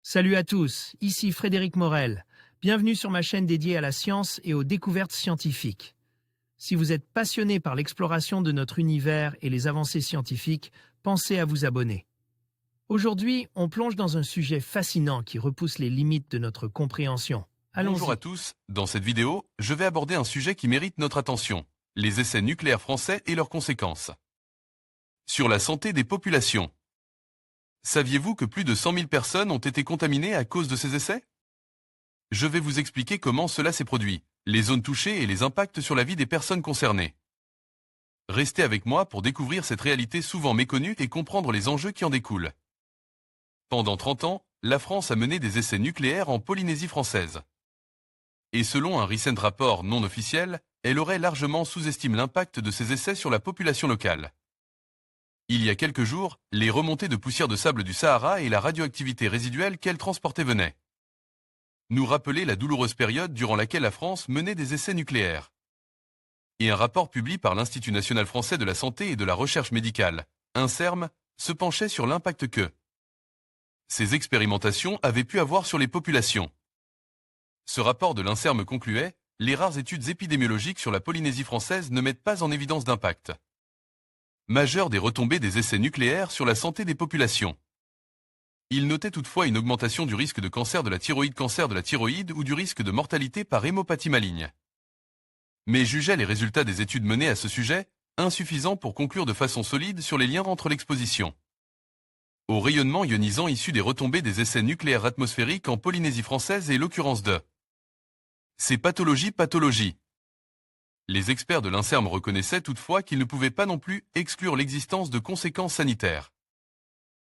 Salut à tous, ici Frédéric Morel. Bienvenue sur ma chaîne dédiée à la science et aux découvertes scientifiques. Si vous êtes passionné par l'exploration de notre univers et les avancées scientifiques, pensez à vous abonner. Aujourd'hui, on plonge dans un sujet fascinant qui repousse les limites de notre compréhension. Bonjour à Allons-y. tous, dans cette vidéo, je vais aborder un sujet qui mérite notre attention, les essais nucléaires français et leurs conséquences. Sur la santé des populations. Saviez-vous que plus de 100 000 personnes ont été contaminées à cause de ces essais? Je vais vous expliquer comment cela s'est produit, les zones touchées et les impacts sur la vie des personnes concernées. Restez avec moi pour découvrir cette réalité souvent méconnue et comprendre les enjeux qui en découlent. Pendant 30 ans, la France a mené des essais nucléaires en Polynésie française. Et selon un récent rapport non officiel, elle aurait largement sous-estimé l'impact de ces essais sur la population locale. Il y a quelques jours, les remontées de poussière de sable du Sahara et la radioactivité résiduelle qu'elle transportait venaient nous rappeler la douloureuse période durant laquelle la France menait des essais nucléaires. Et un rapport publié par l'Institut national français de la santé et de la recherche médicale, INSERM, se penchait sur l'impact que ces expérimentations avaient pu avoir sur les populations. Ce rapport de l'INSERM concluait, les rares études épidémiologiques sur la Polynésie française ne mettent pas en évidence d'impact majeur des retombées des essais nucléaires sur la santé des populations. Il notait toutefois une augmentation du risque de cancer de la thyroïde ou du risque de mortalité par hémopathie maligne. Mais jugeait les résultats des études menées à ce sujet insuffisants pour conclure de façon solide sur les liens entre l'exposition au rayonnement ionisant issu des retombées des essais nucléaires atmosphériques en Polynésie française et l'occurrence de ces pathologies. Les experts de l'INSERM reconnaissaient toutefois qu'ils ne pouvaient pas non plus exclure l'existence de conséquences sanitaires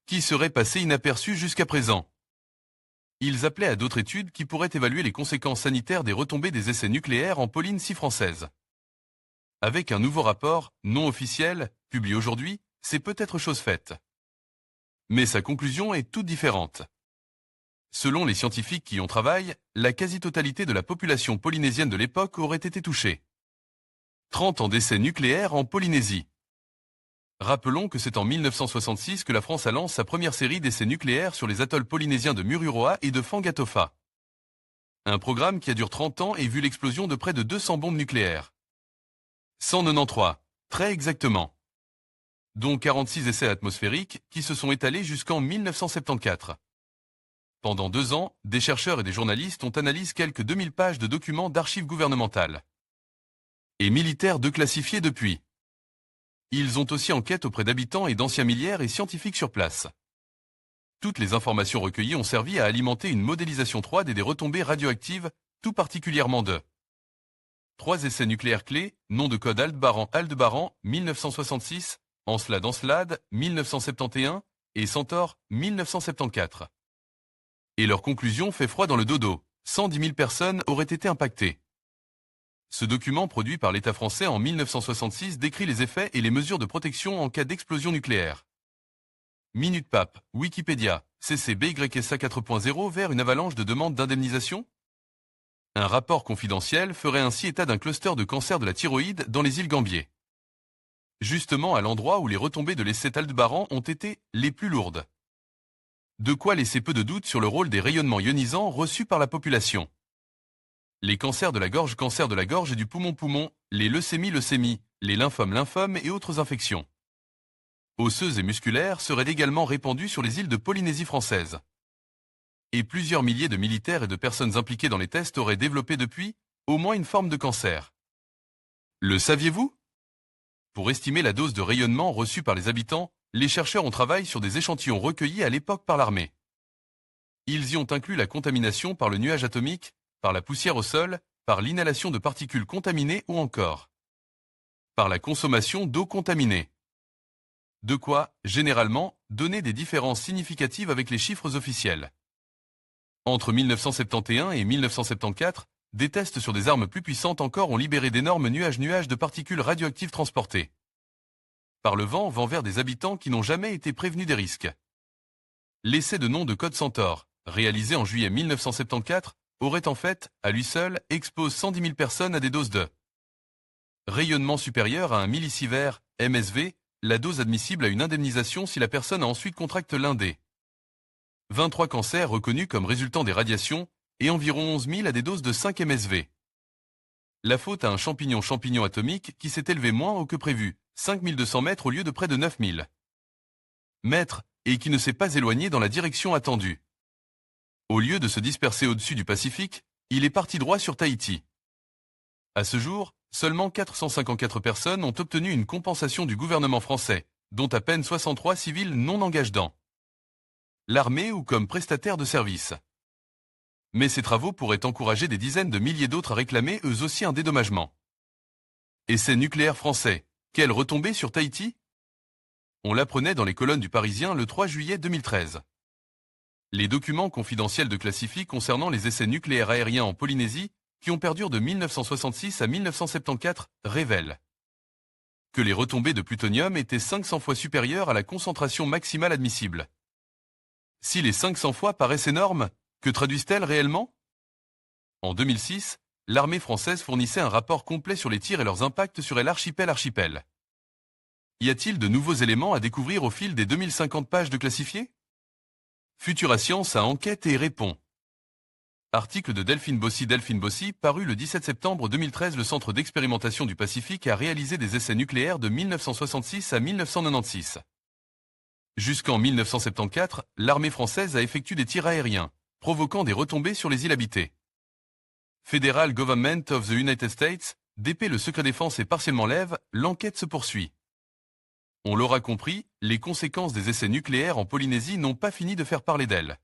qui seraient passées inaperçues jusqu'à présent. Ils appelaient à d'autres études qui pourraient évaluer les conséquences sanitaires des retombées des essais nucléaires en Polynésie française. Avec un nouveau rapport, non officiel, publié aujourd'hui, c'est peut-être chose faite. Mais sa conclusion est toute différente. Selon les scientifiques qui y ont travaillé, la quasi-totalité de la population polynésienne de l'époque aurait été touchée. 30 ans d'essais nucléaires en Polynésie. Rappelons que c'est en 1966 que la France a lancé sa première série d'essais nucléaires sur les atolls polynésiens de Mururoa et de Fangatofa. Un programme qui a duré 30 ans et vu l'explosion de près de 200 bombes nucléaires. 193, très exactement. Dont 46 essais atmosphériques qui se sont étalés jusqu'en 1974. Pendant 2 ans, des chercheurs et des journalistes ont analysé quelques 2000 pages de documents d'archives gouvernementales et militaires déclassifiés depuis. Ils ont aussi enquête auprès d'habitants et d'anciens militaires et scientifiques sur place. Toutes les informations recueillies ont servi à alimenter une modélisation 3D des retombées radioactives, tout particulièrement de 3 essais nucléaires clés, nom de code Aldebaran 1966, Encelade 1971 et Centaure 1974. Et leur conclusion fait froid dans le dodo, 110 000 personnes auraient été impactées. Ce document produit par l'État français en 1966 décrit les effets et les mesures de protection en cas d'explosion nucléaire. Minute Pape, Wikipédia, CCBYSA 4.0 vers une avalanche de demandes d'indemnisation? Un rapport confidentiel ferait ainsi état d'un cluster de cancer de la thyroïde dans les îles Gambier. Justement à l'endroit où les retombées de l'essai Aldebaran ont été les plus lourdes. De quoi laisser peu de doute sur le rôle des rayonnements ionisants reçus par la population. Les cancers de la gorge et du poumon, les leucémies, les lymphomes et autres infections osseuses et musculaires seraient également répandues sur les îles de Polynésie française. Et plusieurs milliers de militaires et de personnes impliquées dans les tests auraient développé depuis au moins une forme de cancer. Le saviez-vous? Pour estimer la dose de rayonnement reçue par les habitants, les chercheurs ont travaillé sur des échantillons recueillis à l'époque par l'armée. Ils y ont inclus la contamination par le nuage atomique, par la poussière au sol, par l'inhalation de particules contaminées ou encore par la consommation d'eau contaminée. De quoi, généralement, donner des différences significatives avec les chiffres officiels. Entre 1971 et 1974, des tests sur des armes plus puissantes encore ont libéré d'énormes nuages de particules radioactives transportées par le vent vers des habitants qui n'ont jamais été prévenus des risques. L'essai de nom de code Centaure, réalisé en juillet 1974, aurait en fait, à lui seul, exposé 110 000 personnes à des doses de rayonnement supérieur à 1 millisievert, MSV, la dose admissible à une indemnisation si la personne a ensuite contracté l'un des 23 cancers reconnus comme résultant des radiations et environ 11 000 à des doses de 5 MSV. La faute à un champignon atomique qui s'est élevé moins haut que prévu, 5200 mètres au lieu de près de 9000 mètres, et qui ne s'est pas éloigné dans la direction attendue. Au lieu de se disperser au-dessus du Pacifique, il est parti droit sur Tahiti. À ce jour, seulement 454 personnes ont obtenu une compensation du gouvernement français, dont à peine 63 civils non engagés dans l'armée ou comme prestataires de services. Mais ces travaux pourraient encourager des dizaines de milliers d'autres à réclamer eux aussi un dédommagement. Essai nucléaire français, quelle retombée sur Tahiti? On l'apprenait dans les colonnes du Parisien le 3 juillet 2013. Les documents confidentiels de Classifi concernant les essais nucléaires aériens en Polynésie, qui ont perduré de 1966 à 1974, révèlent que les retombées de plutonium étaient 500 fois supérieures à la concentration maximale admissible. Si les 500 fois paraissent énormes, que traduisent-elles réellement? En 2006, l'armée française fournissait un rapport complet sur les tirs et leurs impacts sur l'archipel. Y a-t-il de nouveaux éléments à découvrir au fil des 2050 pages de classifiés? Futura Science a enquête et répond. Article de Delphine Bossy paru le 17 septembre 2013. Le Centre d'expérimentation du Pacifique a réalisé des essais nucléaires de 1966 à 1996. Jusqu'en 1974, l'armée française a effectué des tirs aériens, provoquant des retombées sur les îles habitées. Federal Government of the United States, DP. Le secret défense est partiellement lève, l'enquête se poursuit. On l'aura compris, les conséquences des essais nucléaires en Polynésie n'ont pas fini de faire parler d'elles.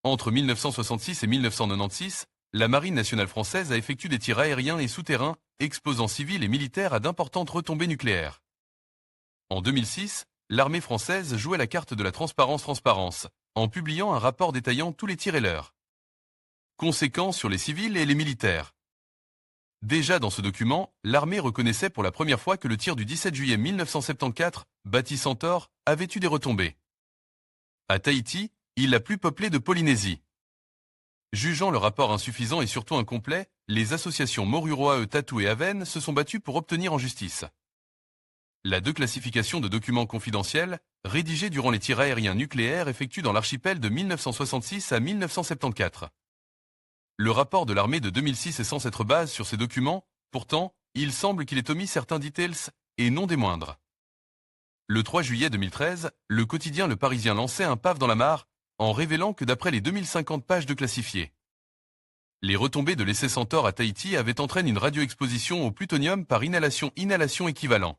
Entre 1966 et 1996, la Marine nationale française a effectué des tirs aériens et souterrains, exposant civils et militaires à d'importantes retombées nucléaires. En 2006, l'armée française jouait la carte de la transparence, en publiant un rapport détaillant tous les tirs et leurs conséquences sur les civils et les militaires. Déjà dans ce document, l'armée reconnaissait pour la première fois que le tir du 17 juillet 1974, bâti Centaure, avait eu des retombées. À Tahiti, île la plus peuplée de Polynésie. Jugeant le rapport insuffisant et surtout incomplet, les associations Moruroa, Tatou et Aven se sont battues pour obtenir en justice la déclassification de documents confidentiels, rédigés durant les tirs aériens nucléaires effectués dans l'archipel de 1966 à 1974. Le rapport de l'armée de 2006 est censé être base sur ces documents, pourtant, il semble qu'il ait omis certains details, et non des moindres. Le 3 juillet 2013, le quotidien Le Parisien lançait un paf dans la mare, en révélant que d'après les 2050 pages de classifiés, les retombées de l'essai Centaure à Tahiti avaient entraîné une radioexposition au plutonium par inhalation équivalent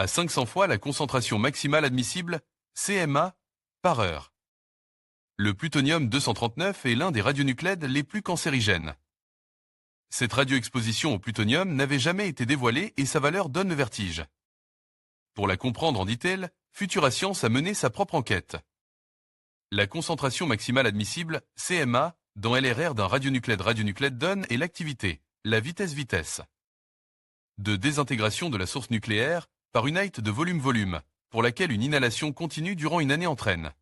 à 500 fois la concentration maximale admissible, CMA, par heure. Le plutonium-239 est l'un des radionucléides les plus cancérigènes. Cette radioexposition au plutonium n'avait jamais été dévoilée et sa valeur donne le vertige. Pour la comprendre en détail, Futura Science a mené sa propre enquête. La concentration maximale admissible, CMA, dans LRR d'un radionucléide donne et l'activité, la vitesse de désintégration de la source nucléaire, par une height de volume, pour laquelle une inhalation continue durant une année entraîne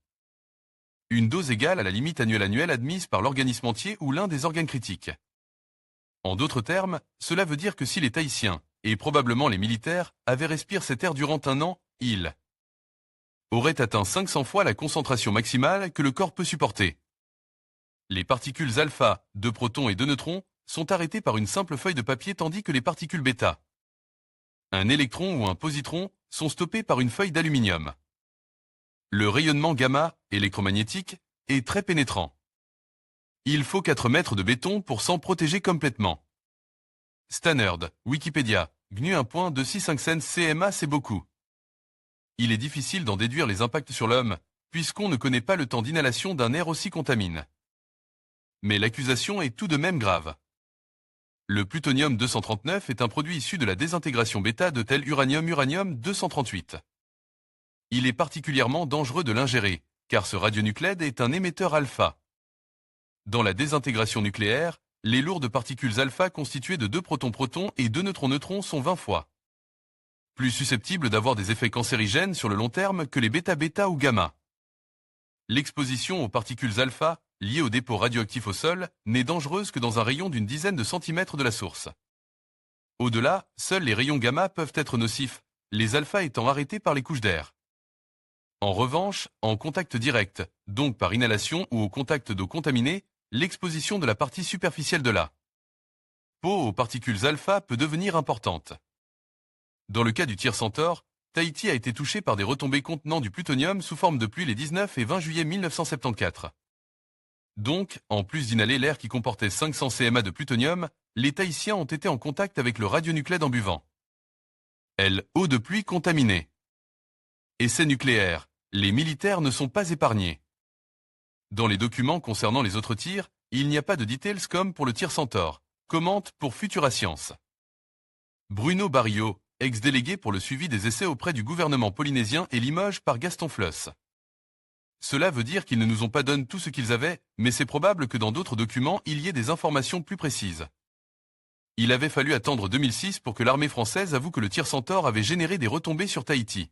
une dose égale à la limite annuelle admise par l'organisme entier ou l'un des organes critiques. En d'autres termes, cela veut dire que si les Tahitiens, et probablement les militaires, avaient respiré cet air durant un an, ils auraient atteint 500 fois la concentration maximale que le corps peut supporter. Les particules alpha, de protons et de neutrons, sont arrêtées par une simple feuille de papier tandis que les particules bêta, un électron ou un positron, sont stoppés par une feuille d'aluminium. Le rayonnement gamma, électromagnétique, est très pénétrant. Il faut 4 mètres de béton pour s'en protéger complètement. Stannard, Wikipédia, GNU 1.265 CMA c'est beaucoup. Il est difficile d'en déduire les impacts sur l'homme, puisqu'on ne connaît pas le temps d'inhalation d'un air aussi contaminé. Mais l'accusation est tout de même grave. Le plutonium-239 est un produit issu de la désintégration bêta de tel uranium-238. Il est particulièrement dangereux de l'ingérer, car ce radionucléide est un émetteur alpha. Dans la désintégration nucléaire, les lourdes particules alpha constituées de 2 protons-protons et 2 neutrons-neutrons sont 20 fois plus susceptibles d'avoir des effets cancérigènes sur le long terme que les bêta-bêta ou gamma. L'exposition aux particules alpha, liées au dépôt radioactif au sol, n'est dangereuse que dans un rayon d'une dizaine de centimètres de la source. Au-delà, seuls les rayons gamma peuvent être nocifs, les alpha étant arrêtés par les couches d'air. En revanche, en contact direct, donc par inhalation ou au contact d'eau contaminée, l'exposition de la partie superficielle de la peau aux particules alpha peut devenir importante. Dans le cas du tir Centaure, Tahiti a été touché par des retombées contenant du plutonium sous forme de pluie les 19 et 20 juillet 1974. Donc, en plus d'inhaler l'air qui comportait 500 cma de plutonium, les Tahitiens ont été en contact avec le radionuclède en buvant. Eau de pluie contaminée. Essais nucléaires. Les militaires ne sont pas épargnés. Dans les documents concernant les autres tirs, il n'y a pas de details comme pour le tir Centaure. Commente pour Futura Science. Bruno Barrio, ex-délégué pour le suivi des essais auprès du gouvernement polynésien et Limoges par Gaston Floss. Cela veut dire qu'ils ne nous ont pas donné tout ce qu'ils avaient, mais c'est probable que dans d'autres documents il y ait des informations plus précises. Il avait fallu attendre 2006 pour que l'armée française avoue que le tir Centaure avait généré des retombées sur Tahiti.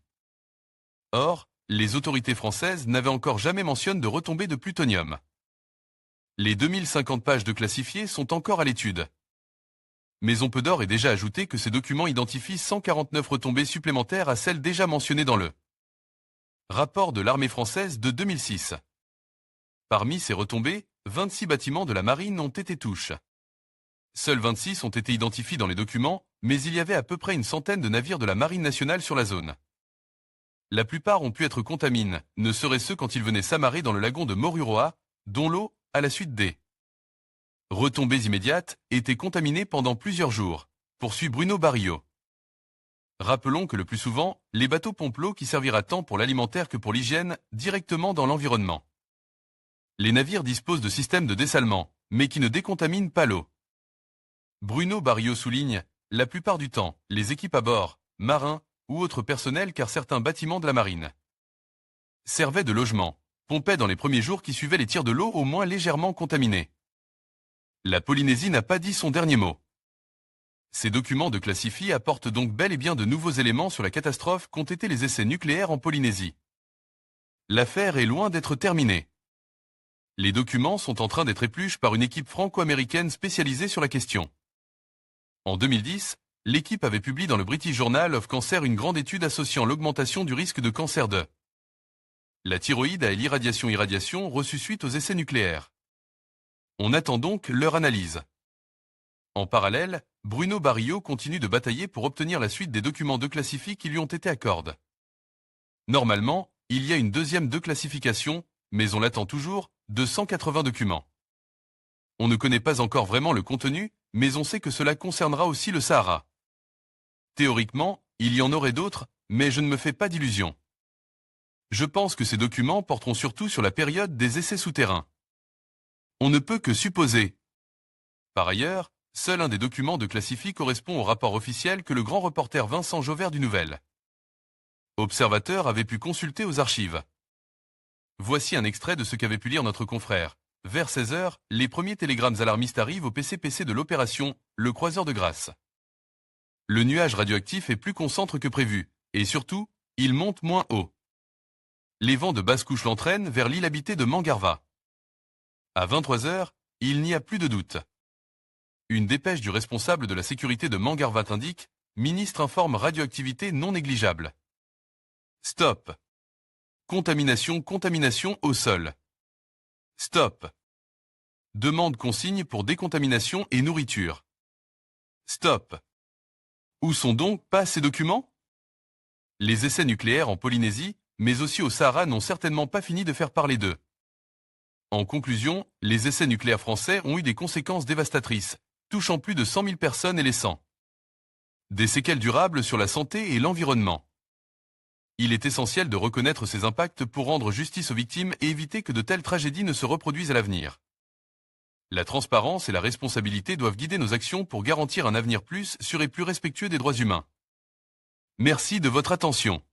Or, les autorités françaises n'avaient encore jamais mentionné de retombées de plutonium. Les 2050 pages de classifiés sont encore à l'étude. Mais on peut d'ores et déjà ajouter que ces documents identifient 149 retombées supplémentaires à celles déjà mentionnées dans le rapport de l'armée française de 2006. Parmi ces retombées, 26 bâtiments de la marine ont été touchés. Seuls 26 ont été identifiés dans les documents, mais il y avait à peu près une centaine de navires de la marine nationale sur la zone. La plupart ont pu être contaminés, ne serait-ce quand ils venaient s'amarrer dans le lagon de Moruroa, dont l'eau, à la suite des retombées immédiates, était contaminée pendant plusieurs jours, poursuit Bruno Barrio. Rappelons que le plus souvent, les bateaux pompent l'eau qui servira tant pour l'alimentaire que pour l'hygiène, directement dans l'environnement. Les navires disposent de systèmes de dessalement, mais qui ne décontaminent pas l'eau. Bruno Barrio souligne, la plupart du temps, les équipes à bord, marins ou autres personnels car certains bâtiments de la marine servaient de logement, pompaient dans les premiers jours qui suivaient les tirs de l'eau au moins légèrement contaminés. La Polynésie n'a pas dit son dernier mot. Ces documents de classifie apportent donc bel et bien de nouveaux éléments sur la catastrophe qu'ont été les essais nucléaires en Polynésie. L'affaire est loin d'être terminée. Les documents sont en train d'être épluchés par une équipe franco-américaine spécialisée sur la question. En 2010, l'équipe avait publié dans le British Journal of Cancer une grande étude associant l'augmentation du risque de cancer de la thyroïde à l'irradiation reçue suite aux essais nucléaires. On attend donc leur analyse. En parallèle, Bruno Barrio continue de batailler pour obtenir la suite des documents de classifie qui lui ont été accordés. Normalement, il y a une deuxième déclassification, mais on l'attend toujours, de 180 documents. On ne connaît pas encore vraiment le contenu, mais on sait que cela concernera aussi le Sahara. Théoriquement, il y en aurait d'autres, mais je ne me fais pas d'illusions. Je pense que ces documents porteront surtout sur la période des essais souterrains. On ne peut que supposer. Par ailleurs, seul un des documents de classifie correspond au rapport officiel que le grand reporter Vincent Jauvert du Nouvel Observateur avait pu consulter aux archives. Voici un extrait de ce qu'avait pu lire notre confrère. Vers 16 h, les premiers télégrammes alarmistes arrivent au PCPC de l'opération, le croiseur de Grasse. Le nuage radioactif est plus concentre que prévu, et surtout, il monte moins haut. Les vents de basse couche l'entraînent vers l'île habitée de Mangarva. À 23 h, il n'y a plus de doute. Une dépêche du responsable de la sécurité de Mangarva indique, ministre informe radioactivité non négligeable. Stop. Contamination au sol. Stop. Demande consigne pour décontamination et nourriture. Stop. Où sont donc pas ces documents? Les essais nucléaires en Polynésie, mais aussi au Sahara n'ont certainement pas fini de faire parler d'eux. En conclusion, les essais nucléaires français ont eu des conséquences dévastatrices, touchant plus de 100 000 personnes et laissant des séquelles durables sur la santé et l'environnement. Il est essentiel de reconnaître ces impacts pour rendre justice aux victimes et éviter que de telles tragédies ne se reproduisent à l'avenir. La transparence et la responsabilité doivent guider nos actions pour garantir un avenir plus sûr et plus respectueux des droits humains. Merci de votre attention.